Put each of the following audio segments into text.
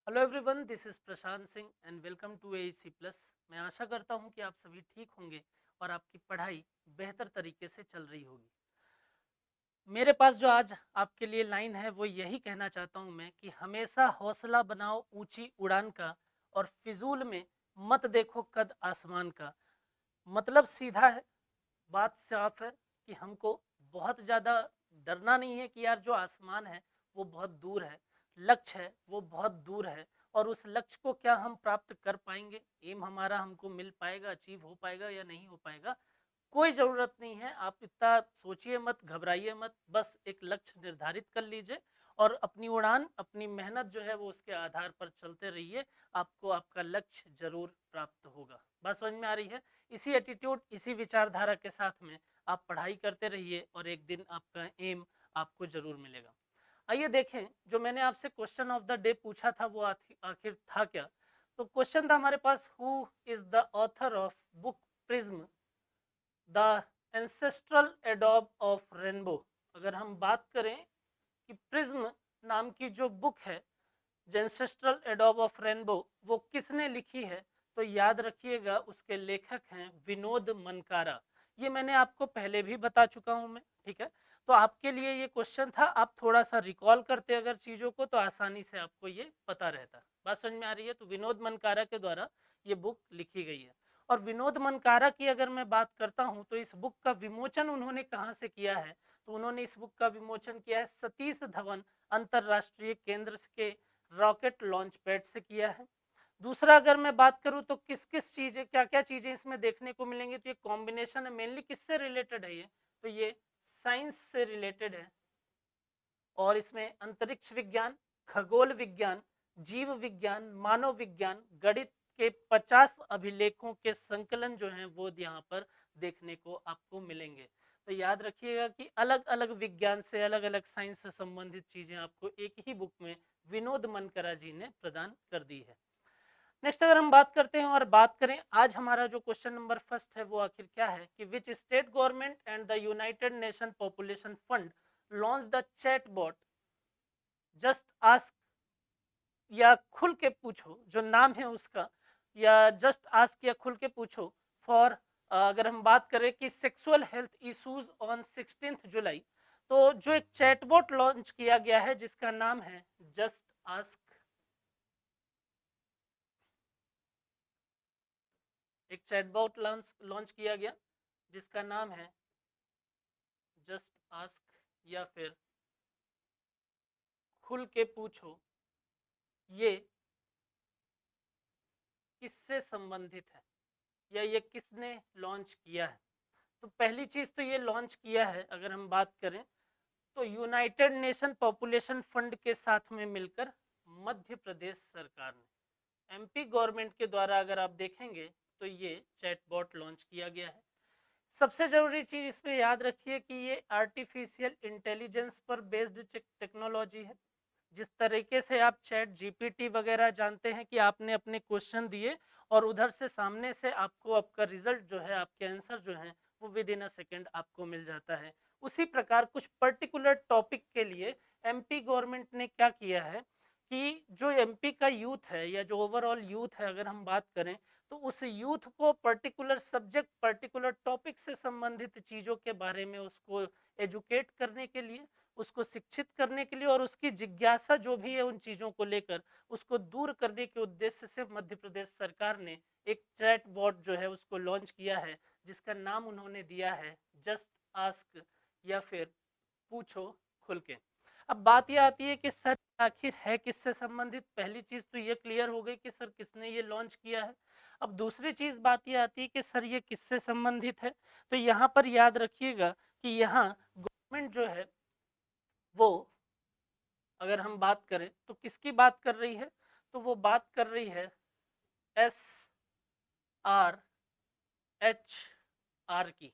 Hello everyone, this is Prashant Singh and welcome to AEC plus. मैं आशा करता हूं कि आप सभी ठीक होंगे और आपकी पढ़ाई बेहतर तरीके से चल रही होगी। मेरे पास जो आज आपके लिए लाइन है वो यही कहना चाहता हूं मैं कि हमेशा हौसला बनाओ ऊंची उड़ान का और फिजूल में मत देखो कद आसमान का। मतलब सीधा है, बात साफ है कि हमको बहुत ज़्यादा डरना नहीं है कि यार जो आसमान है वो बहुत दूर है, लक्ष्य है वो बहुत दूर है और उस लक्ष्य को क्या हम प्राप्त कर पाएंगे, एम हमारा हमको मिल पाएगा, अचीव हो पाएगा या नहीं हो पाएगा, कोई ज़रूरत नहीं है। आप इतना सोचिए मत, घबराइए मत, बस एक लक्ष्य निर्धारित कर लीजिए और अपनी उड़ान, अपनी मेहनत जो है वो उसके आधार पर चलते रहिए। आपको आपका लक्ष्य जरूर प्राप्त होगा। बात समझ में आ रही है? इसी एटीट्यूड, इसी विचारधारा के साथ में आप पढ़ाई करते रहिए और एक दिन आपका एम आपको जरूर मिलेगा। आइए देखें, जो मैंने आपसे क्वेश्चन ऑफ द डे पूछा था वो आखिर था क्या। तो क्वेश्चन था हमारे पास, who is the author of book prism the ancestral एडोब ऑफ रेनबो। अगर हम बात करें कि प्रिज्म नाम की जो बुक है, एंसेस्ट्रल एडोब ऑफ रेनबो, वो किसने लिखी है, तो याद रखिएगा उसके लेखक हैं विनोद मनकारा। ये मैंने आपको पहले भी बता चुका हूं मैं, ठीक है। तो आपके लिए ये क्वेश्चन था, आप थोड़ा सा रिकॉल करते अगर चीजों को तो आसानी से आपको ये पता रहता। बात समझ में आ रही है? तो विनोद मनकारा के द्वारा ये बुक लिखी गई है। और विनोद मनकारा की अगर मैं बात करता हूं तो इस बुक का विमोचन उन्होंने कहाँ से किया है, तो उन्होंने इस बुक का विमोचन किया है सतीश धवन अंतरराष्ट्रीय केंद्र के रॉकेट लॉन्च पैड से किया है। दूसरा अगर मैं बात करूं तो किस किस चीजें, क्या क्या चीजें इसमें देखने को मिलेंगी, तो ये कॉम्बिनेशन है। मेनली किससे रिलेटेड है ये, तो ये साइंस से रिलेटेड है और इसमें अंतरिक्ष विज्ञान, खगोल विज्ञान, जीव विज्ञान, मानव विज्ञान, गणित के 50 अभिलेखों के संकलन जो हैं वो यहाँ पर देखने को आपको मिलेंगे। तो याद रखिएगा कि अलग अलग विज्ञान से, अलग अलग साइंस से संबंधित चीजें आपको एक ही बुक में विनोद मनकरा जी ने प्रदान कर दी है। नेक्स्ट अगर हम बात करते हैं और बात करें आज हमारा जो क्वेश्चन नंबर फर्स्ट है वो आखिर क्या है कि which state government and the United nation population fund launch the chatbot just ask, या खुल के पूछो जो नाम है उसका, या जस्ट आस्क या खुल के पूछो फॉर, अगर हम बात करें कि सेक्सुअल हेल्थ इश्यूज ऑन 16 जुलाई, तो जो एक चैटबॉट लॉन्च किया गया है जिसका नाम है जस्ट आस्क, एक चैटबॉट लॉन्च किया गया जिसका नाम है जस्ट आस्क या फिर खुल के पूछो, ये किससे संबंधित है या ये किसने लॉन्च किया है। तो पहली चीज तो ये लॉन्च किया है अगर हम बात करें तो यूनाइटेड नेशन पॉपुलेशन फंड के साथ में मिलकर मध्य प्रदेश सरकार ने, एमपी गवर्नमेंट के द्वारा अगर आप देखेंगे तो ये चैटबॉट लॉन्च किया गया है। सबसे जरूरी चीज इसमें याद रखिए कि ये आर्टिफिशियल इंटेलिजेंस पर बेस्ड टेक्नोलॉजी है। जिस तरीके से आप चैट जीपीटी वगैरह जानते हैं कि आपने अपने क्वेश्चन दिए और उधर से सामने से आपको आपका रिजल्ट जो है, आपके आंसर जो है वो विद इन अ सेकेंड आपको मिल जाता है। उसी प्रकार कुछ पर्टिकुलर टॉपिक के लिए एमपी गवर्नमेंट ने क्या किया है कि जो एमपी का यूथ है या जो ओवरऑल यूथ है अगर हम बात करें, तो उस यूथ को पर्टिकुलर सब्जेक्ट, पर्टिकुलर टॉपिक से संबंधित चीज़ों के बारे में उसको एजुकेट करने के लिए, उसको शिक्षित करने के लिए और उसकी जिज्ञासा जो भी है उन चीज़ों को लेकर उसको दूर करने के उद्देश्य से मध्य प्रदेश सरकार ने एक चैट बॉट जो है उसको लॉन्च किया है जिसका नाम उन्होंने दिया है जस्ट आस्क या फिर पूछो खुल के। अब बात यह आती है कि सर आखिर है किससे संबंधित। पहली चीज तो ये क्लियर हो गई कि सर किसने ये लॉन्च किया है। अब दूसरी चीज बात यह आती है कि सर ये किससे संबंधित है। तो यहाँ पर याद रखिएगा कि यहाँ गवर्नमेंट जो है वो, अगर हम बात करें तो किसकी बात कर रही है, तो वो बात कर रही है एस आर एच आर की।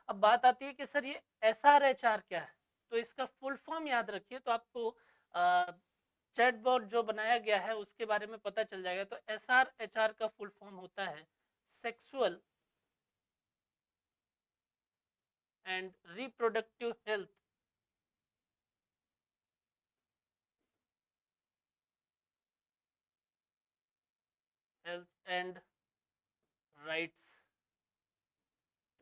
अब बात आती है कि सर ये एस आर एच आर क्या है, तो इसका फुल फॉर्म याद रखिए तो आपको चैटबॉट जो बनाया गया है उसके बारे में पता चल जाएगा। तो एस आर एच आर का फुल फॉर्म होता है sexual and reproductive health health and rights.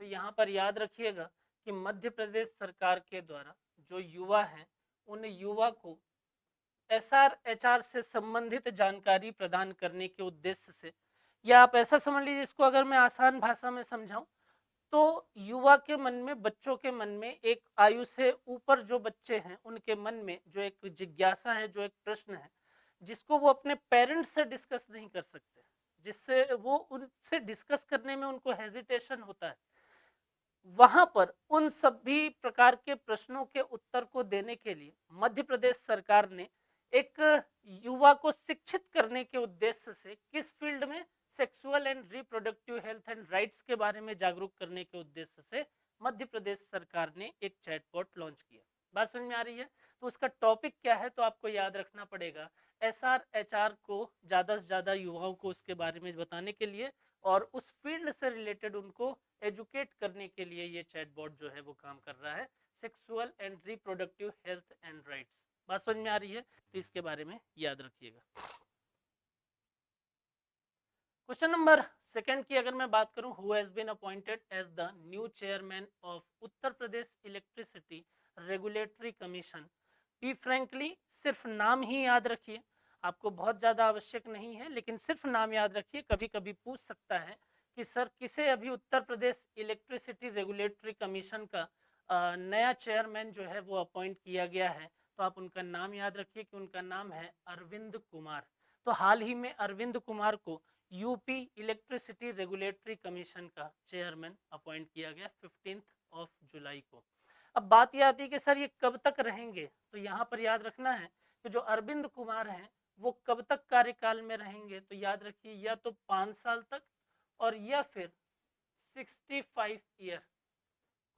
तो यहाँ पर याद रखिएगा कि मध्य प्रदेश सरकार के द्वारा जो युवा हैं उन युवा को SR HR से संबंधित जानकारी प्रदान करने के उद्देश्य से, या आप ऐसा समझ लीजिए इसको, अगर मैं आसान भाषा में समझाऊं तो युवा के मन में, बच्चों के मन में, एक आयु से ऊपर जो बच्चे हैं उनके मन में जो एक जिज्ञासा है, जो एक प्रश्न है जिसको वो अपने पेरेंट्स से डिस्कस नहीं कर सकते, जिससे वो उनसे डिस्कस करने में उनको हेजिटेशन होता है, वहां पर उन सभी प्रकार के प्रश्नों के उत्तर को देने के लिए मध्य प्रदेश सरकार ने एक युवा को शिक्षित करने के उद्देश्य से किस फील्ड में, sexual and reproductive health and rights के बारे में जागरूक करने के उद्देश्य से मध्य प्रदेश सरकार ने एक चैटबॉट लॉन्च किया। बात समझ में आ रही है? तो उसका टॉपिक क्या है तो आपको याद रखना पड़ेगा, SR HR को ज़्यादा से ज़्यादा युवाओं को उसके बारे में बताने के लिए और उस फील्ड से रिलेटेड उनको एजुकेट करने के लिए ये चैटबॉट जो है वो काम कर रहा है, sexual and reproductive health and rights. बात समझ में आ रही है? तो इसके बारे में याद रखिएगा। क्वेश्चन नंबर सेकंड की अगर मैं बात करूं, who has been appointed as the new chairman of Uttar Pradesh electricity regulatory commission. Be frankly, सिर्फ नाम ही याद रखिए, आपको बहुत ज़्यादा आवश्यक नहीं है, लेकिन सिर्फ नाम याद रखिए। कभी कभी पूछ सकता है कि सर किसे अभी उत्तर प्रदेश इलेक्ट्रिसिटी रेगुलेटरी कमीशन का नया चेयरमैन जो है वो अपॉइंट किया गया है, तो आप उनका नाम याद रखिए कि उनका नाम है अरविंद कुमार। तो हाल ही में अरविंद कुमार को यूपी इलेक्ट्रिसिटी रेगुलेटरी कमीशन का चेयरमैन अपॉइंट किया गया 15 जुलाई को। अब बात यह आती है कि सर ये कब तक रहेंगे, तो यहाँ पर याद रखना है कि जो अरविंद कुमार हैं वो कब तक कार्यकाल में रहेंगे, तो याद रखिए या तो 5 साल तक और या फिर 65 ईयर।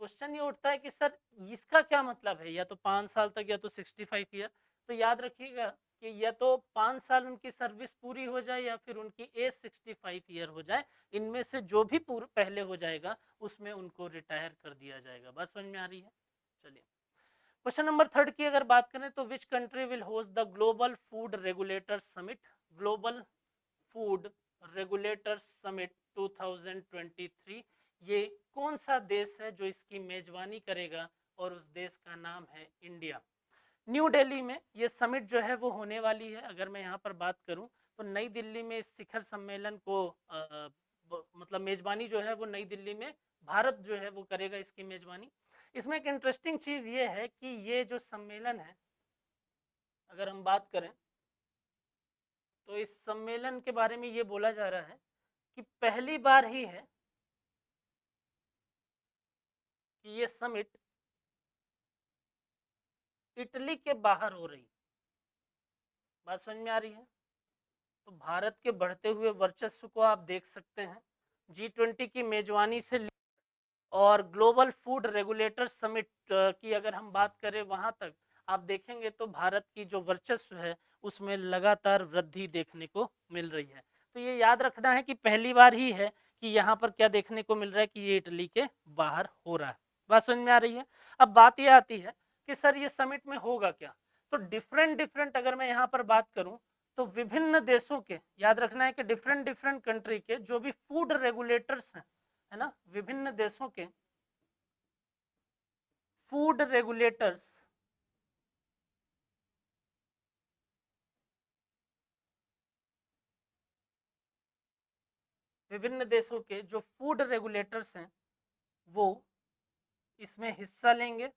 क्वेश्चन ये उठता है कि सर इसका क्या मतलब है, या तो 5 साल तक या तो 65 ईयर। तो याद रखिएगा कि या तो 5 साल उनकी सर्विस पूरी हो जाए या फिर उनकी एज 65 ईयर हो जाए, इनमें से जो भी पहले हो जाएगा उसमें उनको रिटायर कर दिया जाएगा। बात समझ में आ रही है? चलिए क्वेश्चन नंबर थर्ड की अगर बात करें तो which country will host the global food regulator summit. Global food regulator summit 2023, ये कौन सा देश है जो इसकी मेजबानी करेगा, और उस देश का नाम है इंडिया। न्यू दिल्ली में ये समिट जो है वो होने वाली है। अगर मैं यहाँ पर बात करूँ तो नई दिल्ली में इस शिखर सम्मेलन को मतलब मेजबानी जो है वो नई दिल्ली में भारत जो है वो करेगा इसकी मेजबानी। इसमें एक इंटरेस्टिंग चीज ये है कि ये जो सम्मेलन है, अगर हम बात करें तो इस सम्मेलन के बारे में ये बोला जा रहा है कि पहली बार ही है कि ये समिट इटली के बाहर हो रही। बात समझ में आ रही है? तो भारत के बढ़ते हुए वर्चस्व को आप देख सकते हैं। G20 की मेजबानी से और ग्लोबल फूड रेगुलेटर समिट की अगर हम बात करें वहां तक आप देखेंगे तो भारत की जो वर्चस्व है उसमें लगातार वृद्धि देखने को मिल रही है। तो ये याद रखना है कि पहली बार ही है कि यहाँ पर क्या देखने को मिल रहा है कि ये इटली के बाहर हो रहा है। बात समझ में आ रही है? अब बात ये आती है कि सर ये समिट में होगा क्या। तो डिफरेंट डिफरेंट अगर मैं यहाँ पर बात करूँ तो विभिन्न देशों के, याद रखना है कि डिफरेंट डिफरेंट कंट्री के जो भी फूड रेगुलेटर्स हैं, है ना, विभिन्न देशों के फूड रेगुलेटर्स विभिन्न देशों के जो फूड रेगुलेटर्स हैं वो इसमें हिस्सा लेंगे।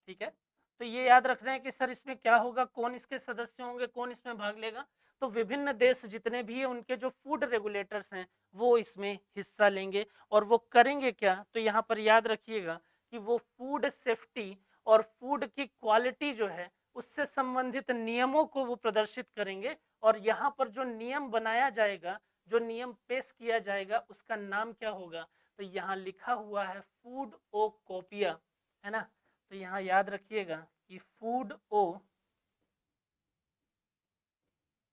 ठीक है, तो ये याद रखना है कि सर इसमें क्या होगा, कौन इसके सदस्य होंगे, कौन इसमें भाग लेगा। तो विभिन्न देश जितने भी हैं उनके जो फूड रेगुलेटर्स हैं वो इसमें हिस्सा लेंगे। और वो करेंगे क्या, तो यहाँ पर याद रखिएगा कि वो फूड सेफ्टी और फूड की क्वालिटी जो है उससे संबंधित नियमों को वो प्रदर्शित करेंगे। और यहाँ पर जो नियम बनाया जाएगा, जो नियम पेश किया जाएगा उसका नाम क्या होगा, तो यहाँ लिखा हुआ है फूड ओ कॉपिया, है ना। तो यहाँ याद रखिएगा कि फूड ओ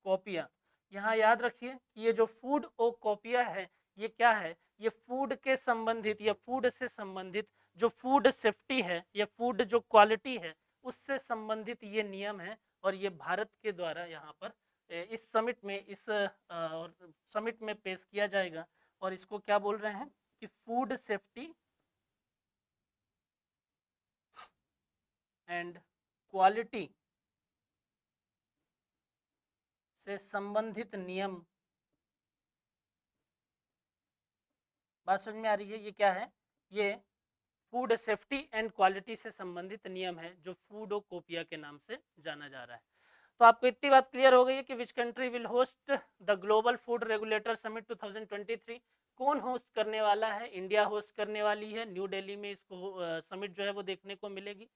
कॉपिया, यहाँ याद रखिए कि ये जो फूड ओ कॉपिया है ये क्या है, ये फूड के संबंधित या फूड से संबंधित जो फूड सेफ्टी है या फूड जो क्वालिटी है उससे संबंधित ये नियम है और ये भारत के द्वारा यहाँ पर इस समिट में समिट में पेश किया जाएगा। और इसको क्या बोल रहे हैं कि फूड सेफ्टी एंड क्वालिटी से संबंधित नियम। बात समझ में आ रही है? ये क्या है? ये फूड सेफ्टी एंड क्वालिटी से संबंधित नियम है जो फूडोकोपिया के नाम से जाना जा रहा है। तो आपको इतनी बात क्लियर हो गई है कि which country will host the global food regulator summit 2023। कौन होस्ट करने वाला है? इंडिया होस्ट करने वाली है। न्यू दिल्ली में इसको समिट जो है वो देखने को मिलेगी।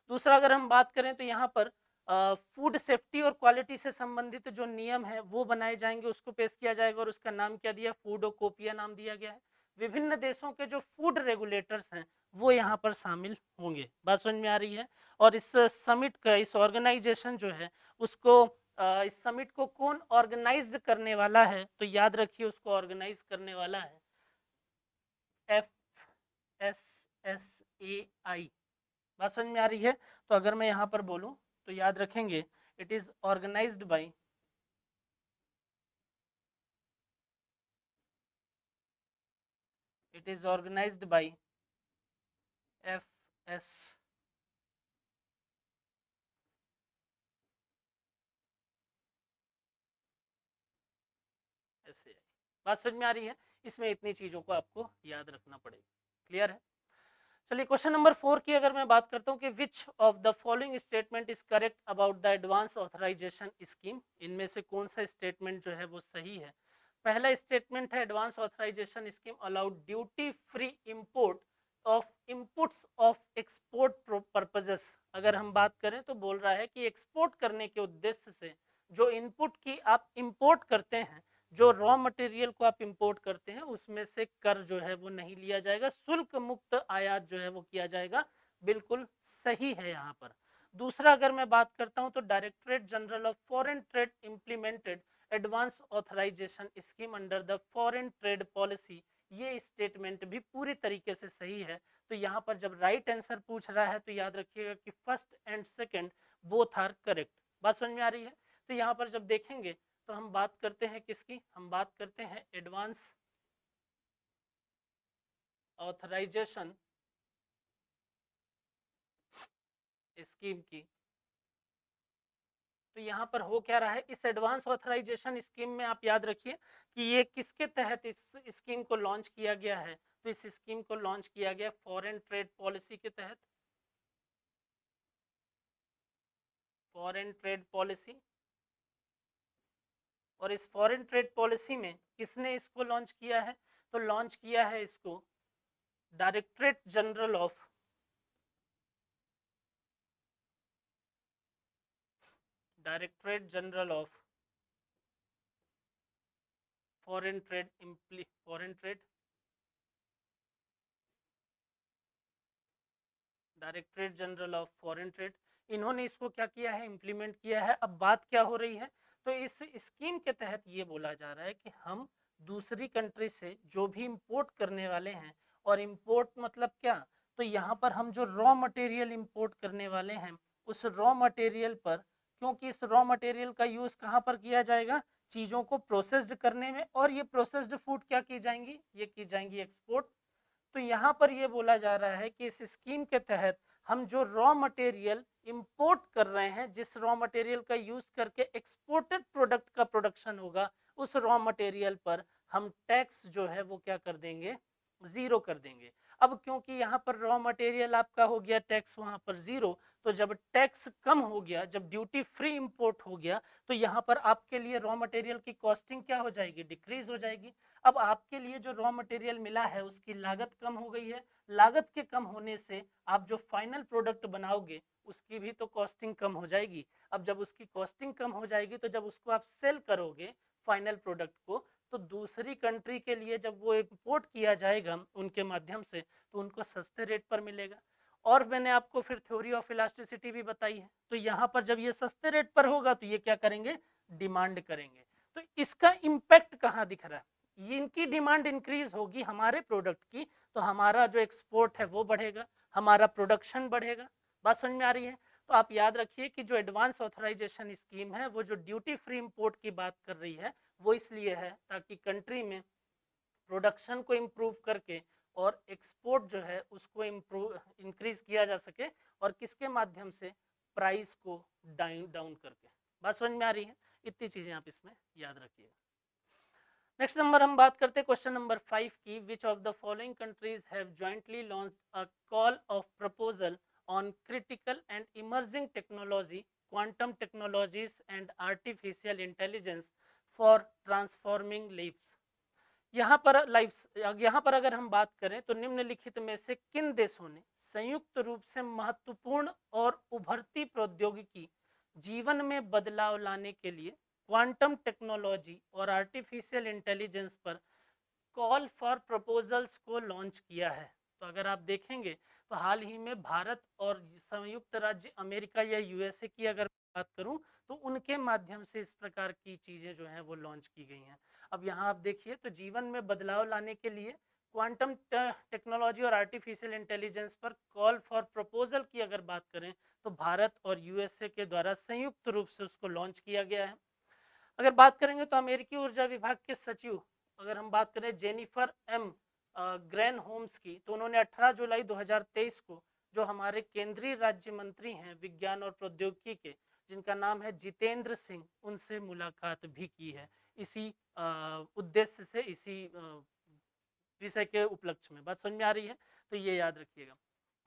दूसरा, अगर हम बात करें तो यहाँ पर फूड सेफ्टी और क्वालिटी से संबंधित जो नियम है वो बनाए जाएंगे, उसको पेश किया जाएगा और उसका नाम क्या दिया? फूडोकोपिया नाम दिया गया है। विभिन्न देशों के जो फूड रेगुलेटर्स हैं वो यहाँ पर शामिल होंगे। बात समझ में आ रही है? और इस समिट का, इस ऑर्गेनाइजेशन जो है उसको इस समिट को कौन ऑर्गेनाइज्ड करने वाला है? तो याद रखिए, उसको ऑर्गेनाइज करने वाला है FSSAI। बात समझ में आ रही है? तो अगर मैं यहाँ पर बोलूँ तो याद रखेंगे, it is organised by FSSAI। बात समझ में आ रही है? इसमें इतनी चीजों को आपको याद रखना पड़ेगा। क्लियर है? चलिए, क्वेश्चन नंबर 4 की अगर मैं बात करता हूँ कि which of the following statement is correct about the advance authorisation scheme. इनमें से कौन सा स्टेटमेंट जो है वो सही है? पहला स्टेटमेंट है advance authorisation scheme allowed duty free import of inputs of export purposes. अगर हम बात करें तो बोल रहा है कि एक्सपोर्ट करने के उद्देश्य से जो इनपुट की आप इंपोर्ट करते हैं, जो रॉ मटेरियल को आप इंपोर्ट करते हैं, उसमें से कर जो है वो नहीं लिया जाएगा, शुल्क मुक्त आयात जो है वो किया जाएगा। बिल्कुल सही है यहाँ पर। दूसरा, अगर मैं बात करता हूँ तो directorate general of foreign trade implemented advance authorisation scheme under the foreign trade policy. ये स्टेटमेंट भी पूरी तरीके से सही है। तो यहाँ पर जब राइट आंसर पूछ रहा है तो याद रखिएगा कि first and second both are correct. बात समझ में आ रही है? तो यहाँ पर जब देखेंगे तो हम बात करते हैं किसकी? हम बात करते हैं एडवांस ऑथराइजेशन स्कीम की। तो यहाँ पर हो क्या रहा है? इस एडवांस ऑथराइजेशन स्कीम में आप याद रखिए कि ये किसके तहत इस स्कीम को लॉन्च किया गया है? तो इस स्कीम को लॉन्च किया गया फॉरेन ट्रेड पॉलिसी के तहत। Foreign trade policy. और इस फॉरेन ट्रेड पॉलिसी में किसने इसको लॉन्च किया है? तो लॉन्च किया है इसको directorate general of foreign trade directorate general of foreign trade. इन्होंने इसको क्या किया है? इम्प्लीमेंट किया है। अब बात क्या हो रही है? तो इस स्कीम के तहत ये बोला जा रहा है कि हम दूसरी कंट्री से जो भी इंपोर्ट करने वाले हैं, और इंपोर्ट मतलब क्या? तो यहाँ पर हम जो रॉ मटेरियल इंपोर्ट करने वाले हैं, उस रॉ मटेरियल पर, क्योंकि इस रॉ मटेरियल का यूज कहाँ पर किया जाएगा? चीज़ों को प्रोसेस्ड करने में। और ये प्रोसेस्ड फूड क्या की जाएंगी? ये की जाएंगी एक्सपोर्ट। तो यहाँ पर ये बोला जा रहा है कि इस स्कीम के तहत हम जो रॉ मटेरियल इंपोर्ट कर रहे हैं, जिस रॉ मटेरियल का यूज करके एक्सपोर्टेड प्रोडक्ट का प्रोडक्शन होगा, उस रॉ मटेरियल पर हम टैक्स जो है वो क्या कर देंगे? जीरो कर देंगे। अब क्योंकि यहाँ पर रॉ मटेरियल आपका हो गया टैक्स वहाँ पर जीरो, तो जब टैक्स कम हो गया, जब ड्यूटी फ्री इंपोर्ट हो गया, तो यहाँ पर आपके लिए रॉ मटेरियल की कॉस्टिंग क्या हो जाएगी? डिक्रीज हो जाएगी। अब आपके लिए जो रॉ मटेरियल मिला है उसकी लागत कम हो गई है। लागत के कम होने से आप जो फाइनल प्रोडक्ट बनाओगे उसकी भी तो कॉस्टिंग कम हो जाएगी। अब जब उसकी कॉस्टिंग कम हो जाएगी तो जब उसको आप सेल करोगे फाइनल प्रोडक्ट को, तो दूसरी कंट्री के लिए जब वो इंपोर्ट किया जाएगा उनके माध्यम से, तो उनको सस्ते रेट पर मिलेगा। और मैंने आपको फिर थ्योरी ऑफ इलास्टिसिटी भी बताई है। तो यहाँ पर जब ये सस्ते रेट पर होगा तो ये क्या करेंगे? डिमांड करेंगे। तो इसका इम्पैक्ट कहाँ दिख रहा है? ये इनकी डिमांड इंक्रीज होगी हमारे प्रोडक्ट की, तो हमारा जो एक्सपोर्ट है वो बढ़ेगा, हमारा प्रोडक्शन बढ़ेगा। बात समझ में आ रही है? तो आप याद रखिए कि जो एडवांस ऑथराइजेशन स्कीम है वो जो ड्यूटी फ्री इंपोर्ट की बात कर रही है वो इसलिए है ताकि कंट्री में प्रोडक्शन को इम्प्रूव करके और एक्सपोर्ट जो है उसको इम्प्रूव इंक्रीज किया जा सके, और किसके माध्यम से, प्राइस को डाउन डाउन करके। बात समझ में आ रही है? इतनी चीजें आप इसमें याद रखिएगा। नेक्स्ट नंबर हम बात करते हैं क्वेश्चन नंबर 5 की। विच of the following countries have jointly launched a call of proposal on critical and emerging technology, quantum technologies and artificial intelligence for transforming lives. यहाँ पर अगर हम बात करें तो निम्नलिखित में से किन देशों ने संयुक्त रूप से महत्वपूर्ण और उभरती प्रौद्योगिकी जीवन में बदलाव लाने के लिए क्वांटम टेक्नोलॉजी और आर्टिफिशियल इंटेलिजेंस पर कॉल फॉर प्रपोजल्स को लॉन्च किया है? तो अगर आप देखेंगे तो हाल ही में भारत और संयुक्त राज्य अमेरिका या यूएसए की अगर बात करूं तो उनके माध्यम से इस प्रकार की चीजें जो हैं वो लॉन्च की गई हैं। अब यहाँ आप देखिए तो जीवन में बदलाव लाने के लिए क्वांटम टेक्नोलॉजी और आर्टिफिशियल इंटेलिजेंस पर कॉल फॉर प्रपोजल की अगर बात करें तो भारत और यूएसए के द्वारा संयुक्त रूप से उसको लॉन्च किया गया है। अगर बात करेंगे तो अमेरिकी ऊर्जा विभाग के सचिव अगर हम बात करें जेनिफर एम ग्रैन होम्स की, तो उन्होंने 18 जुलाई 2023 को जो हमारे केंद्रीय राज्य मंत्री हैं विज्ञान और प्रौद्योगिकी के, जिनका नाम है जितेंद्र सिंह, उनसे मुलाकात भी की है इसी उद्देश्य से, इसी विषय के उपलक्ष्य में। बात समझ में आ रही है? तो ये याद रखिएगा।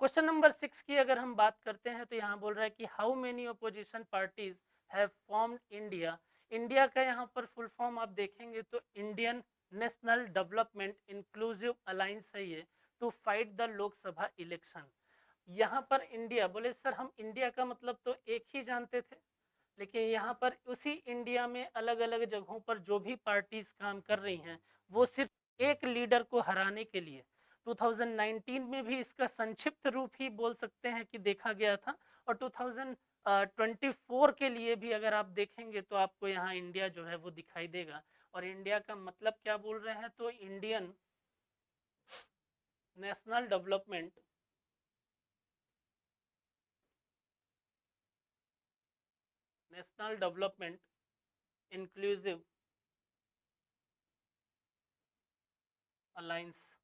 क्वेश्चन नंबर 6 की अगर हम बात करते हैं तो यहाँ बोल रहा है कि how many opposition parties have formed India. India का यहाँ पर फुल फॉर्म आप देखेंगे तो Indian national development inclusive alliance है ये, to fight the Lok Sabha election. यहाँ पर इंडिया बोले सर हम इंडिया का मतलब तो एक ही जानते थे, लेकिन यहाँ पर उसी इंडिया में अलग अलग जगहों पर जो भी पार्टीज काम कर रही हैं वो सिर्फ एक लीडर को हराने के लिए 2019 में भी इसका संक्षिप्त रूप ही बोल सकते हैं कि देखा गया था, और 2024 के लिए भी अगर आप देखेंगे तो आपको यहाँ इंडिया जो है वो दिखाई देगा। और इंडिया का मतलब क्या बोल रहे हैं तो Indian national development inclusive alliance,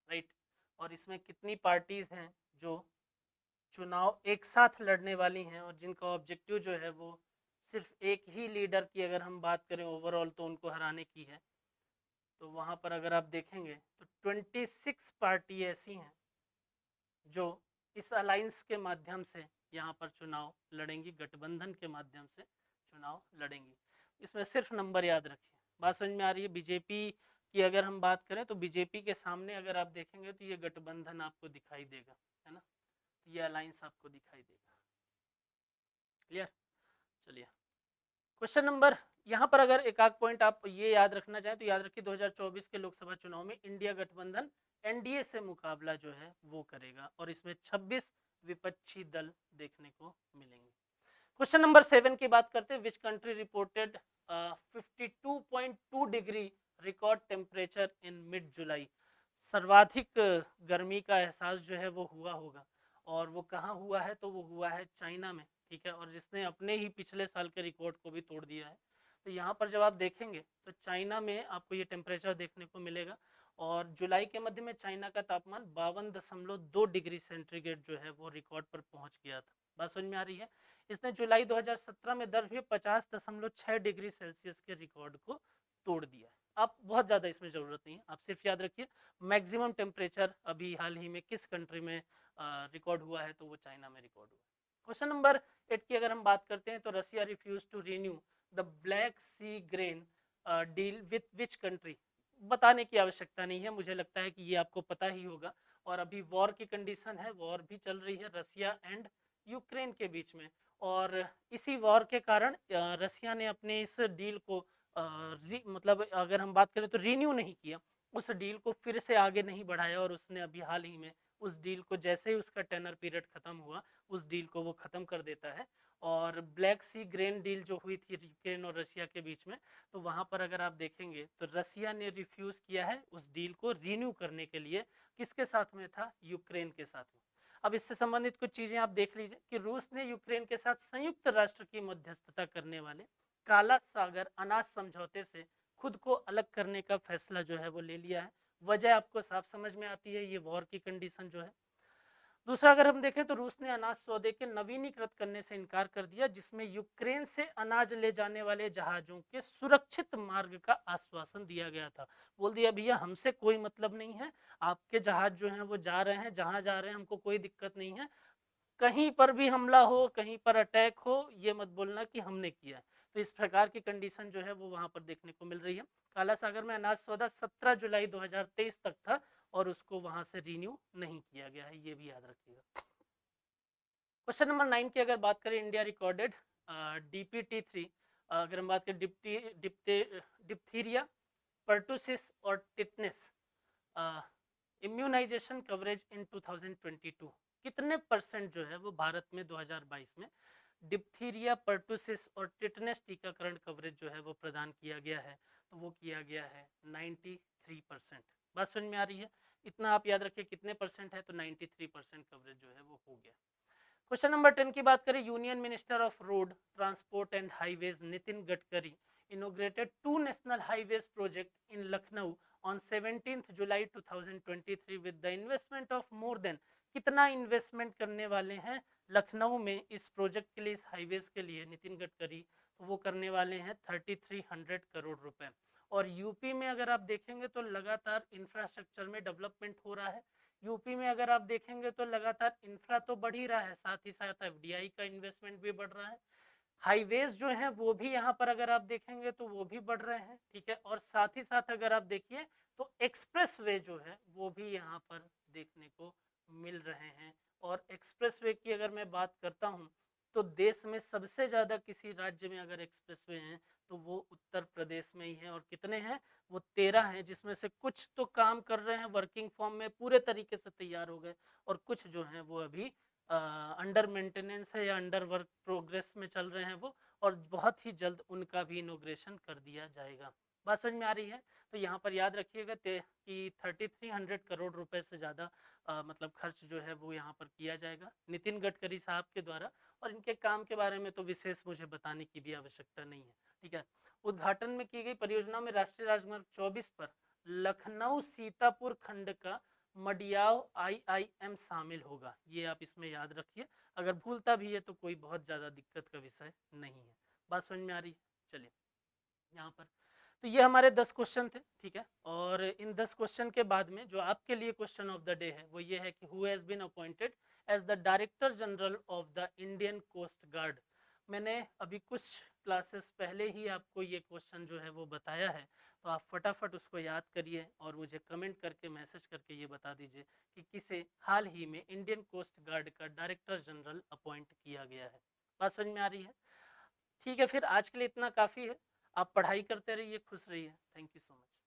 right. और इसमें कितनी पार्टीज हैं जो चुनाव एक साथ लड़ने वाली हैं और जिनका ऑब्जेक्टिव जो है वो सिर्फ एक ही लीडर की अगर हम बात करें ओवरऑल तो उनको हराने की है। तो वहाँ पर अगर आप देखेंगे तो 26 पार्टी ऐसी हैं जो इस अलायंस के माध्यम से यहाँ पर चुनाव लड़ेंगी, गठबंधन के माध्यम से चुनाव लड़ेंगी। इसमें सिर्फ नंबर याद रखिए। बात समझ में आ रही है? बीजेपी की अगर हम बात करें तो बीजेपी के सामने अगर आप देखेंगे तो ये गठबंधन आपको दिखाई देगा, है ना, ये अलायंस आपको दिखाई देगा। क्लियर? चलिए क्वेश्चन नंबर, यहाँ पर अगर एक आध पॉइंट आप ये याद रखना चाहें तो याद रखिए 2024 के लोकसभा चुनाव में इंडिया गठबंधन एनडीए से मुकाबला जो है वो करेगा और इसमें 26 विपक्षी दल देखने को मिलेंगे। क्वेश्चन नंबर 7 की बात करते हैं। Which country reported 52.2 degree record temperature in mid July. सर्वाधिक गर्मी का एहसास जो है वो हुआ होगा, और वो कहाँ हुआ है तो वो हुआ है चाइना में, ठीक है, और जिसने अपने ही पिछले साल के रिकॉर्ड को भी तोड़ दिया है। तो यहाँ पर जब आप देखेंगे तो चाइना में आपको ये टेम्परेचर देखने को मिलेगा, और जुलाई के मध्य में चाइना का तापमान 52.2 डिग्री सेंटीग्रेड जो है वो रिकॉर्ड पर पहुंच गया था। बात समझ में आ रही है? इसने जुलाई 2017 में दर्ज हुए 50.6 डिग्री सेल्सियस के रिकॉर्ड को तोड़ दिया है। आप बहुत ज़्यादा इसमें ज़रूरत नहीं है, आप सिर्फ याद रखिए मैक्सिमम टेम्परेचर अभी हाल ही में किस कंट्री में रिकॉर्ड हुआ है तो वो चाइना में रिकॉर्ड हुआ। क्वेश्चन नंबर 8 की अगर हम बात करते हैं तो Russia refuse to renew the Black Sea grain deal with which country. बताने की आवश्यकता नहीं है, मुझे लगता है कि ये आपको पता ही होगा। और अभी वॉर की कंडीशन है, वॉर भी चल रही है रसिया एंड यूक्रेन के बीच में, और इसी वॉर के कारण रसिया ने अपने इस डील को मतलब अगर हम बात करें तो रिन्यू नहीं किया, उस डील को फिर से आगे नहीं बढ़ाया, और उसने अभी हाल ही में उस डील को जैसे ही उसका टेनर पीरियड खत्म हुआ उस डील को वो खत्म कर देता है। और ब्लैक सी ग्रेन डील जो हुई थी यूक्रेन और रसिया के बीच में, तो वहाँ पर अगर आप देखेंगे तो रसिया ने रिफ्यूज़ किया है उस डील को रिन्यू करने के लिए। किसके साथ में था? यूक्रेन के साथ में। अब इससे संबंधित कुछ चीजें आप देख लीजिए कि रूस ने यूक्रेन के साथ संयुक्त राष्ट्र की मध्यस्थता करने वाले काला सागर अनाज समझौते से खुद को अलग करने का फैसला जो है वो ले लिया है। वजह आपको साफ समझ में आती है, ये वॉर की कंडीशन जो है। दूसरा अगर हम देखें तो रूस ने अनाज सौदे के नवीनीकृत करने से इनकार कर दिया, जिसमें यूक्रेन से अनाज ले जाने वाले जहाजों के सुरक्षित मार्ग का आश्वासन दिया गया था। बोल दिया भैया हमसे कोई मतलब नहीं है, आपके जहाज जो हैं वो जा रहे हैं, जहां जा रहे हैं हमको कोई दिक्कत नहीं है, कहीं पर भी हमला हो, कहीं पर अटैक हो, ये मत बोलना कि हमने किया है। तो इस प्रकार की कंडीशन जो है वो वहां पर देखने को मिल रही है। काला सागर में अनाज सौदा 17 जुलाई 2023 तक था और उसको वहां से रिन्यू नहीं किया गया है, ये भी याद रखिएगा। क्वेश्चन नंबर 9 की अगर बात करें, इंडिया रिकॉर्डेड DPT3, अगर हम बात करें डिप्थीरिया, पर्टुसिस और टिटनेस इम्यूनाइजेशन कवरेज इन 2022, कितने परसेंट जो है वो भारत में 2022 में डिप्थीरिया, पर्टुसिस और टिटनेस टीकाकरण कवरेज जो है वो प्रदान किया गया है? तो वो किया गया है 93%। बात समझ में आ रही है? इतना आप याद रखिए कितने परसेंट है, तो 93% कवरेज जो है वो हो गया। क्वेश्चन नंबर 10 की बात करें, union minister of road transport and highways Nitin Gadkari inaugurated 2 national highways project in Lucknow on 17th July 2023 with the investment of more than, कितना इन्वेस्टमेंट करने वाले हैं लखनऊ में इस प्रोजेक्ट के लिए, इस हाईवेज के लिए नितिन गडकरी? तो वो करने वाले हैं 3300 करोड़ रुपए। और यूपी में अगर आप देखेंगे तो लगातार इंफ्रास्ट्रक्चर में डेवलपमेंट हो रहा है। यूपी में अगर आप देखेंगे तो लगातार इंफ्रा तो बढ़ ही रहा है, साथ ही साथ एफडीआई का इन्वेस्टमेंट भी बढ़ रहा है। हाईवेज जो हैं वो भी यहाँ पर अगर आप देखेंगे तो वो भी बढ़ रहे हैं, ठीक है। और साथ ही साथ अगर आप देखिए तो एक्सप्रेस वे जो है वो भी यहाँ पर देखने को मिल रहे हैं। और एक्सप्रेस वे की अगर मैं बात करता हूँ तो देश में सबसे ज़्यादा किसी राज्य में अगर एक्सप्रेस वे हैं तो वो उत्तर प्रदेश में ही है। और कितने हैं? वो 13 हैं, जिसमें से कुछ तो काम कर रहे हैं, वर्किंग फॉर्म में पूरे तरीके से तैयार हो गए, और कुछ जो हैं वो अभी अंडर मेंटेनेंस है या अंडर वर्क प्रोग्रेस में चल रहे हैं वो, और बहुत ही जल्द उनका भी इनोग्रेशन कर दिया जाएगा। बात समझ में आ रही है? तो यहाँ पर याद रखिएगा कि 3300 करोड़ रुपए से ज़्यादा मतलब खर्च जो है वो यहाँ पर किया जाएगा नितिन गडकरी साहब के द्वारा। और इनके काम के बारे में तो विशेष मुझे बताने की भी आवश्यकता नहीं है, ठीक है। उद्घाटन में की गई परियोजना में राष्ट्रीय राजमार्ग 24 पर लखनऊ सीतापुर खंड का मडियाव आईआईएम शामिल होगा, ये आप इसमें याद रखिए। अगर भूलता भी है तो कोई बहुत ज़्यादा दिक्कत का विषय नहीं है। बात समझ में आ रही है? चलिए यहाँ पर, तो ये हमारे 10 क्वेश्चन थे, ठीक है। और इन 10 क्वेश्चन के बाद में जो आपके लिए क्वेश्चन ऑफ द डे है वो ये है कि who has been appointed as the director general of the Indian coast guard. मैंने अभी कुछ क्लासेस पहले ही आपको ये क्वेश्चन जो है वो बताया है, तो आप फटाफट उसको याद करिए और मुझे कमेंट करके मैसेज करके ये बता दीजिए कि किसे हाल ही में इंडियन कोस्ट गार्ड का डायरेक्टर जनरल अपॉइंट किया गया है। बात समझ में आ रही है? ठीक है, फिर आज के लिए इतना काफ़ी है। आप पढ़ाई करते रहिए, खुश रहिए। Thank you so much.